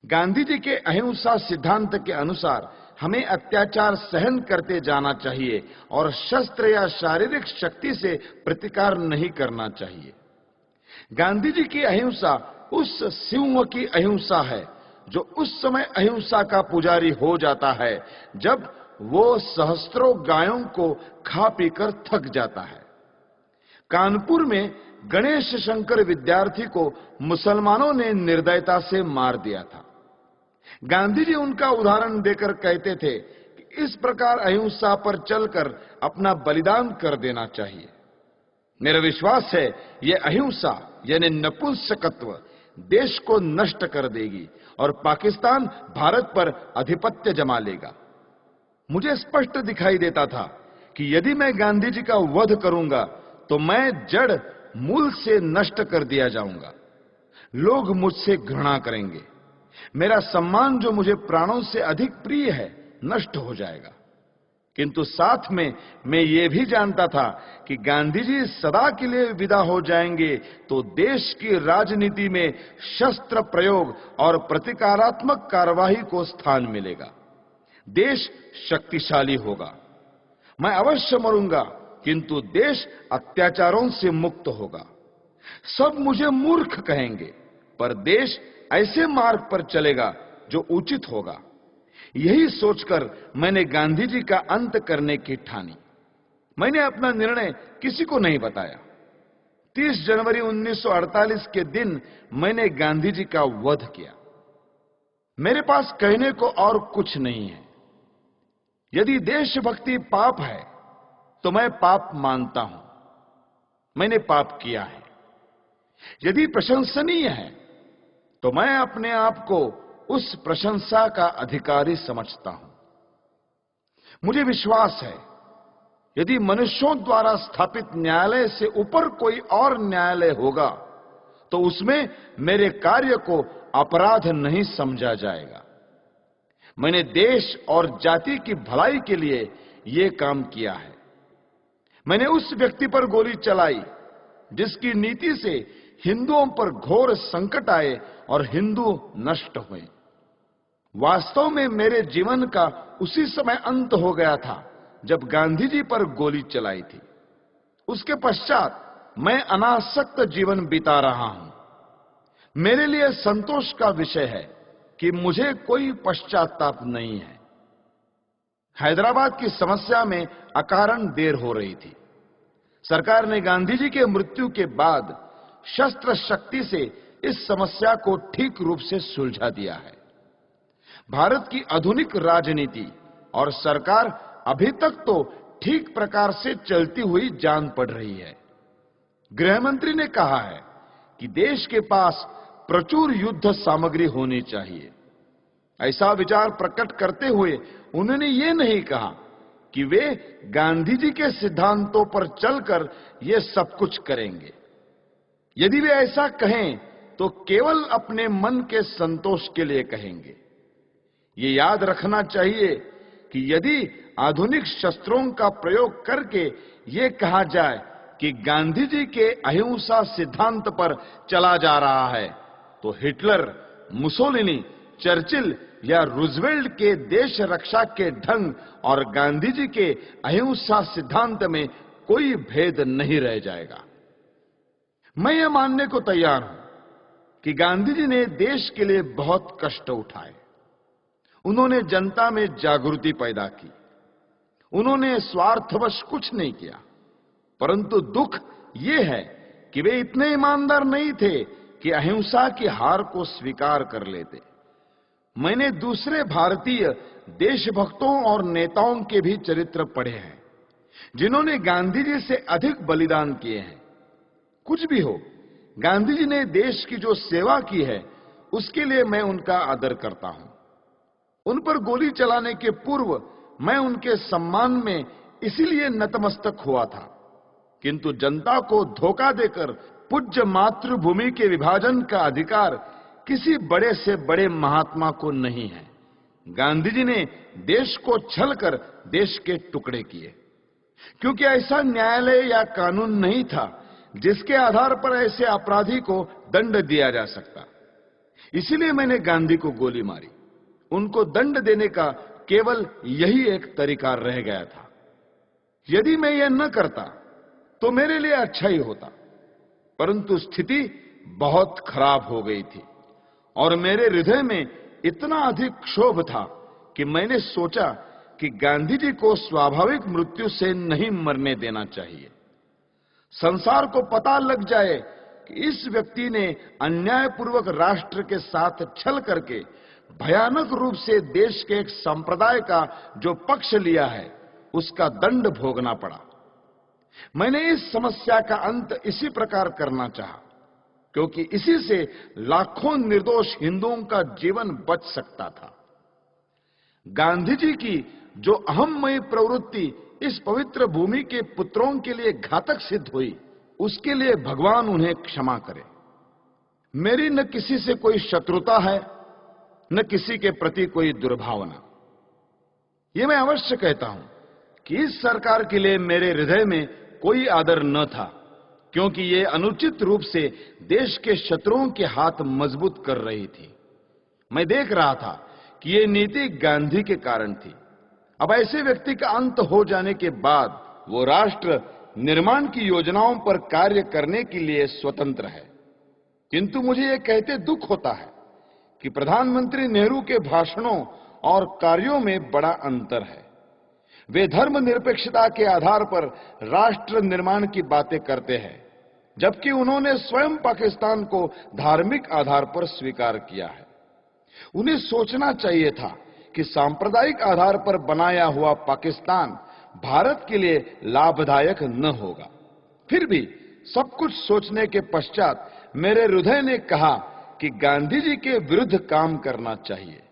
गांधी जी के अहिंसा सिद्धांत के अनुसार हमें अत्याचार सहन करते जाना चाहिए और शस्त्र या शारीरिक शक्ति से प्रतिकार नहीं करना चाहिए। गांधी जी की अहिंसा उस सिंह की अहिंसा है जो उस समय अहिंसा का पुजारी हो जाता है जब वो सहस्त्रों गायों को खा पीकर थक जाता है। कानपुर में गणेश शंकर विद्यार्थी को मुसलमानों ने निर्दयता से मार दिया था। गांधी जी उनका उदाहरण देकर कहते थे कि इस प्रकार अहिंसा पर चलकर अपना बलिदान कर देना चाहिए। मेरा विश्वास है यह अहिंसा यानी नपुंसकत्व देश को नष्ट कर देगी और पाकिस्तान भारत पर आधिपत्य जमा लेगा। मुझे स्पष्ट दिखाई देता था कि यदि मैं गांधी जी का वध करूंगा तो मैं जड़ मूल से नष्ट कर दिया जाऊंगा। लोग मुझसे घृणा करेंगे। मेरा सम्मान जो मुझे प्राणों से अधिक प्रिय है नष्ट हो जाएगा। किंतु साथ में मैं ये भी जानता था कि गांधी जी सदा के लिए विदा हो जाएंगे तो देश की राजनीति में शस्त्र प्रयोग और प्रतिकारात्मक कार्यवाही को स्थान मिलेगा। देश शक्तिशाली होगा। मैं अवश्य मरूंगा किंतु देश अत्याचारों से मुक्त होगा। सब मुझे मूर्ख कहेंगे पर देश ऐसे मार्ग पर चलेगा जो उचित होगा। यही सोचकर मैंने गांधी जी का अंत करने की ठानी। मैंने अपना निर्णय किसी को नहीं बताया। 30 जनवरी 1948 के दिन मैंने गांधी जी का वध किया। मेरे पास कहने को और कुछ नहीं है। यदि देशभक्ति पाप है तो मैं पाप मानता हूं। मैंने पाप किया है। यदि प्रशंसनीय है तो मैं अपने आप को उस प्रशंसा का अधिकारी समझता हूं। मुझे विश्वास है यदि मनुष्यों द्वारा स्थापित न्यायालय से ऊपर कोई और न्यायालय होगा तो उसमें मेरे कार्य को अपराध नहीं समझा जाएगा। मैंने देश और जाति की भलाई के लिए यह काम किया है। मैंने उस व्यक्ति पर गोली चलाई जिसकी नीति से हिंदुओं पर घोर संकट आए और हिंदू नष्ट हुए। वास्तव में मेरे जीवन का उसी समय अंत हो गया था जब गांधी जी पर गोली चलाई थी। उसके पश्चात मैं अनासक्त जीवन बिता रहा हूं। मेरे लिए संतोष का विषय है कि मुझे कोई पश्चाताप नहीं है। हैदराबाद की समस्या में अकारण देर हो रही थी। सरकार ने गांधी जी के मृत्यु के बाद शस्त्र शक्ति से इस समस्या को ठीक रूप से सुलझा दिया है। भारत की आधुनिक राजनीति और सरकार अभी तक तो ठीक प्रकार से चलती हुई जान पड़ रही है। गृह मंत्री ने कहा है कि देश के पास प्रचुर युद्ध सामग्री होनी चाहिए। ऐसा विचार प्रकट करते हुए उन्होंने ये नहीं कहा कि वे गांधी जी के सिद्धांतों पर चलकर ये सब कुछ करेंगे। यदि वे ऐसा कहें तो केवल अपने मन के संतोष के लिए कहेंगे। ये याद रखना चाहिए कि यदि आधुनिक शस्त्रों का प्रयोग करके ये कहा जाए कि गांधी जी के अहिंसा सिद्धांत पर चला जा रहा है तो हिटलर, मुसोलिनी, चर्चिल या रूजवेल्ट के देश रक्षा के ढंग और गांधी जी के अहिंसा सिद्धांत में कोई भेद नहीं रह जाएगा। मैं यह मानने को तैयार हूं कि गांधी जी ने देश के लिए बहुत कष्ट उठाए। उन्होंने जनता में जागृति पैदा की। उन्होंने स्वार्थवश कुछ नहीं किया। परंतु दुख यह है कि वे इतने ईमानदार नहीं थे कि अहिंसा की हार को स्वीकार कर लेते। मैंने दूसरे भारतीय देशभक्तों और नेताओं के भी चरित्र पढ़े हैं जिन्होंने गांधी जी से अधिक बलिदान किए हैं। कुछ भी हो, गांधी जी ने देश की जो सेवा की है उसके लिए मैं उनका आदर करता हूं। उन पर गोली चलाने के पूर्व मैं उनके सम्मान में इसीलिए नतमस्तक हुआ था। किंतु जनता को धोखा देकर पूज्य मातृभूमि के विभाजन का अधिकार किसी बड़े से बड़े महात्मा को नहीं है। गांधी जी ने देश को छलकर देश के टुकड़े किए क्योंकि ऐसा न्यायालय या कानून नहीं था जिसके आधार पर ऐसे अपराधी को दंड दिया जा सकता। इसीलिए मैंने गांधी को गोली मारी। उनको दंड देने का केवल यही एक तरीका रह गया था। यदि मैं यह न करता तो मेरे लिए अच्छा ही होता, परंतु स्थिति बहुत खराब हो गई थी और मेरे हृदय में इतना अधिक क्षोभ था कि मैंने सोचा कि गांधी जी को स्वाभाविक मृत्यु से नहीं मरने देना चाहिए। संसार को पता लग जाए कि इस व्यक्ति ने अन्यायपूर्वक राष्ट्र के साथ छल करके भयानक रूप से देश के एक संप्रदाय का जो पक्ष लिया है, उसका दंड भोगना पड़ा। मैंने इस समस्या का अंत इसी प्रकार करना चाहा, क्योंकि इसी से लाखों निर्दोष हिंदुओं का जीवन बच सकता था। गांधी जी की जो अहममयी प्रवृत्ति इस पवित्र भूमि के पुत्रों के लिए घातक सिद्ध हुई, उसके लिए भगवान उन्हें क्षमा करे। मेरी न किसी से कोई शत्रुता है, न किसी के प्रति कोई दुर्भावना। यह मैं अवश्य कहता हूं कि इस सरकार के लिए मेरे हृदय में कोई आदर न था, क्योंकि ये अनुचित रूप से देश के शत्रुओं के हाथ मजबूत कर रही थी। मैं देख रहा था कि ये नीति गांधी के कारण थी। अब ऐसे व्यक्ति का अंत हो जाने के बाद वो राष्ट्र निर्माण की योजनाओं पर कार्य करने के लिए स्वतंत्र है। किंतु मुझे यह कहते दुख होता है कि प्रधानमंत्री नेहरू के भाषणों और कार्यों में बड़ा अंतर है। वे धर्मनिरपेक्षता के आधार पर राष्ट्र निर्माण की बातें करते हैं, जबकि उन्होंने स्वयं पाकिस्तान को धार्मिक आधार पर स्वीकार किया है। उन्हें सोचना चाहिए था कि सांप्रदायिक आधार पर बनाया हुआ पाकिस्तान भारत के लिए लाभदायक न होगा। फिर भी सब कुछ सोचने के पश्चात मेरे हृदय ने कहा कि गांधी जी के विरुद्ध काम करना चाहिए।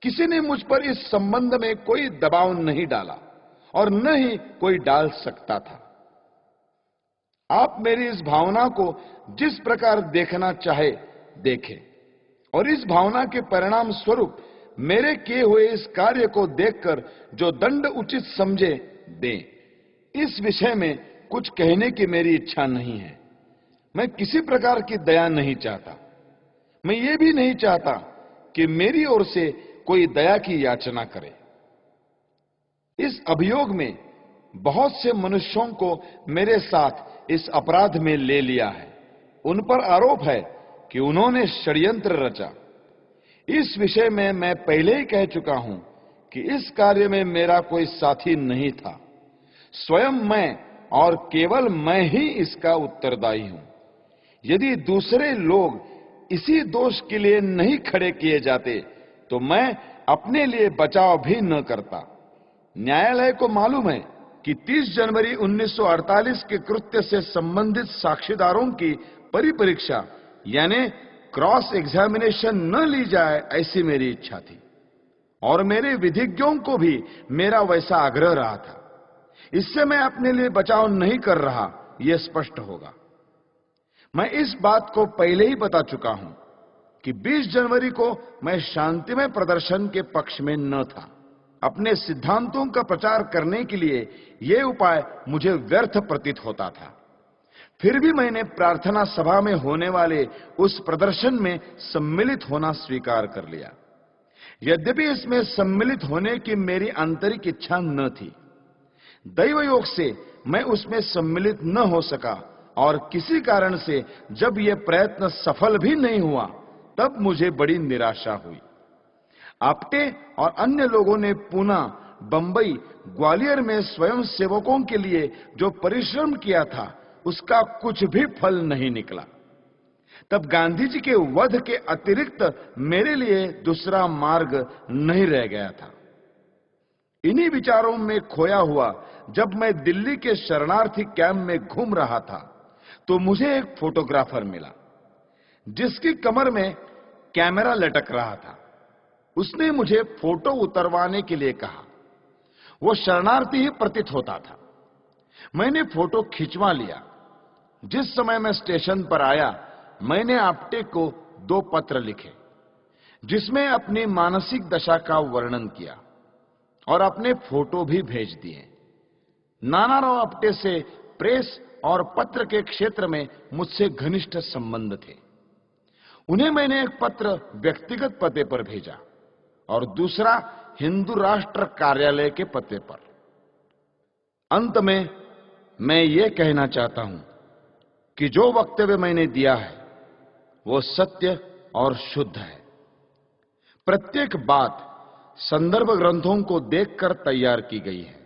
किसी ने मुझ पर इस संबंध में कोई दबाव नहीं डाला और न ही कोई डाल सकता था। आप मेरी इस भावना को जिस प्रकार देखना चाहे देखें, और इस भावना के परिणाम स्वरूप मेरे किए हुए इस कार्य को देखकर जो दंड उचित समझे दें। इस विषय में कुछ कहने की मेरी इच्छा नहीं है। मैं किसी प्रकार की दया नहीं चाहता। मैं ये भी नहीं चाहता कि मेरी ओर से कोई दया की याचना करे। इस अभियोग में बहुत से मनुष्यों को मेरे साथ इस अपराध में ले लिया है। उन पर आरोप है कि उन्होंने षड्यंत्र रचा। इस विषय में मैं पहले ही कह चुका हूं कि इस कार्य में मेरा कोई साथी नहीं था। स्वयं मैं और केवल मैं ही इसका उत्तरदायी हूं। यदि दूसरे लोग इसी दोष के लिए नहीं खड़े किए जाते तो मैं अपने लिए बचाव भी न करता। न्यायालय को मालूम है कि 30 जनवरी 1948 के कृत्य से संबंधित साक्षीदारों की परिपरीक्षा यानी क्रॉस एग्जामिनेशन न ली जाए, ऐसी मेरी इच्छा थी और मेरे विधिज्ञों को भी मेरा वैसा आग्रह रहा था। इससे मैं अपने लिए बचाव नहीं कर रहा, यह स्पष्ट होगा। मैं इस बात को पहले ही बता चुका हूं कि 20 जनवरी को मैं शांतिमय प्रदर्शन के पक्ष में न था। अपने सिद्धांतों का प्रचार करने के लिए यह उपाय मुझे व्यर्थ प्रतीत होता था। फिर भी मैंने प्रार्थना सभा में होने वाले उस प्रदर्शन में सम्मिलित होना स्वीकार कर लिया। यद्यपि इसमें सम्मिलित होने की मेरी आंतरिक इच्छा न थी। दैव योग से मैं उसमें सम्मिलित न हो सका और किसी कारण से जब यह प्रयत्न सफल भी नहीं हुआ, तब मुझे बड़ी निराशा हुई। आप्टे और अन्य लोगों ने पूना, बंबई, ग्वालियर में स्वयं सेवकों के लिए जो परिश्रम किया था, उसका कुछ भी फल नहीं निकला। तब गांधी जी के वध के अतिरिक्त मेरे लिए दूसरा मार्ग नहीं रह गया था। इन्हीं विचारों में खोया हुआ जब मैं दिल्ली के शरणार्थी कैंप में घूम रहा था, तो मुझे एक फोटोग्राफर मिला जिसकी कमर में कैमरा लटक रहा था। उसने मुझे फोटो उतरवाने के लिए कहा। वो शरणार्थी ही प्रतीत होता था। मैंने फोटो खिंचवा लिया। जिस समय मैं स्टेशन पर आया, मैंने आप्टे को 2 पत्र लिखे, जिसमें अपनी मानसिक दशा का वर्णन किया और अपने फोटो भी भेज दिए। नानाराव आप्टे से प्रेस और पत्र के क्षेत्र में मुझसे घनिष्ठ संबंध थे। उन्हें मैंने एक पत्र व्यक्तिगत पते पर भेजा और दूसरा हिंदू राष्ट्र कार्यालय के पते पर। अंत में मैं ये कहना चाहता हूं कि जो वक्तव्य मैंने दिया है वो सत्य और शुद्ध है। प्रत्येक बात संदर्भ ग्रंथों को देखकर तैयार की गई है।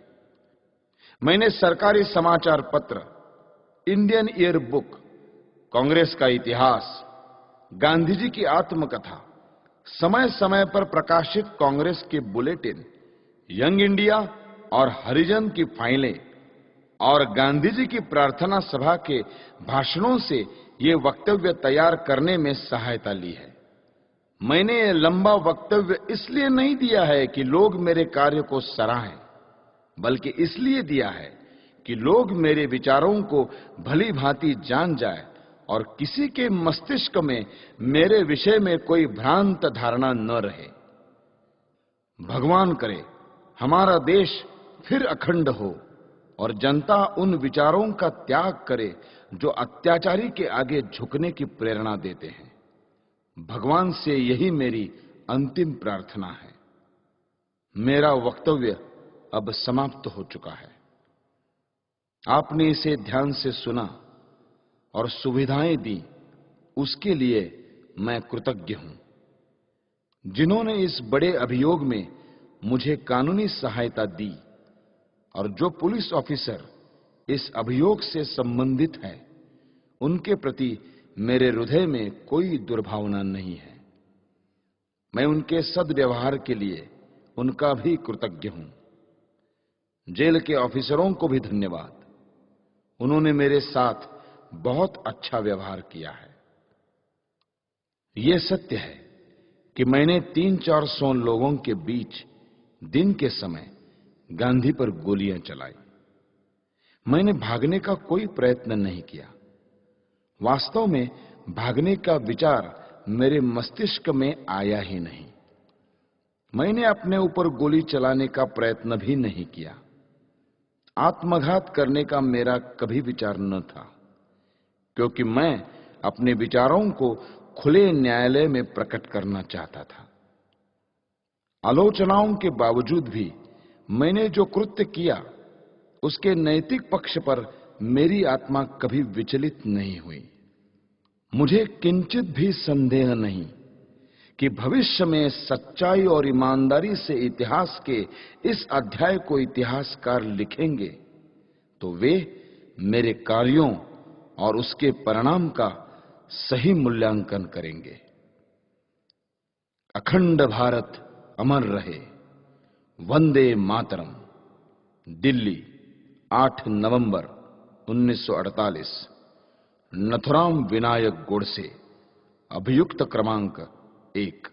मैंने सरकारी समाचार पत्र, इंडियन ईयर बुक, कांग्रेस का इतिहास, गांधी जी की आत्मकथा, समय समय पर प्रकाशित कांग्रेस के बुलेटिन, यंग इंडिया और हरिजन की फाइलें और गांधी जी की प्रार्थना सभा के भाषणों से ये वक्तव्य तैयार करने में सहायता ली है। मैंने ये लंबा वक्तव्य इसलिए नहीं दिया है कि लोग मेरे कार्य को सराहें, बल्कि इसलिए दिया है कि लोग मेरे विचारों को भली भांति जान जाए और किसी के मस्तिष्क में मेरे विषय में कोई भ्रांत धारणा न रहे। भगवान करे हमारा देश फिर अखंड हो और जनता उन विचारों का त्याग करे जो अत्याचारी के आगे झुकने की प्रेरणा देते हैं। भगवान से यही मेरी अंतिम प्रार्थना है। मेरा वक्तव्य अब समाप्त हो चुका है। आपने इसे ध्यान से सुना और सुविधाएं दी, उसके लिए मैं कृतज्ञ हूं। जिन्होंने इस बड़े अभियोग में मुझे कानूनी सहायता दी और जो पुलिस ऑफिसर इस अभियोग से संबंधित है, उनके प्रति मेरे हृदय में कोई दुर्भावना नहीं है। मैं उनके सद्व्यवहार के लिए उनका भी कृतज्ञ हूं। जेल के ऑफिसरों को भी धन्यवाद। उन्होंने मेरे साथ बहुत अच्छा व्यवहार किया है। यह सत्य है कि मैंने 300-400 लोगों के बीच दिन के समय गांधी पर गोलियां चलाई। मैंने भागने का कोई प्रयत्न नहीं किया। वास्तव में भागने का विचार मेरे मस्तिष्क में आया ही नहीं। मैंने अपने ऊपर गोली चलाने का प्रयत्न भी नहीं किया। आत्मघात करने का मेरा कभी विचार न था, क्योंकि मैं अपने विचारों को खुले न्यायालय में प्रकट करना चाहता था। आलोचनाओं के बावजूद भी मैंने जो कृत्य किया, उसके नैतिक पक्ष पर मेरी आत्मा कभी विचलित नहीं हुई। मुझे किंचित भी संदेह नहीं कि भविष्य में सच्चाई और ईमानदारी से इतिहास के इस अध्याय को इतिहासकार लिखेंगे तो वे मेरे कार्यों और उसके परिणाम का सही मूल्यांकन करेंगे। अखंड भारत अमर रहे। वंदे मातरम। दिल्ली, 8 नवंबर 1948। नथुराम विनायक गोडसे। अभियुक्त क्रमांक 1।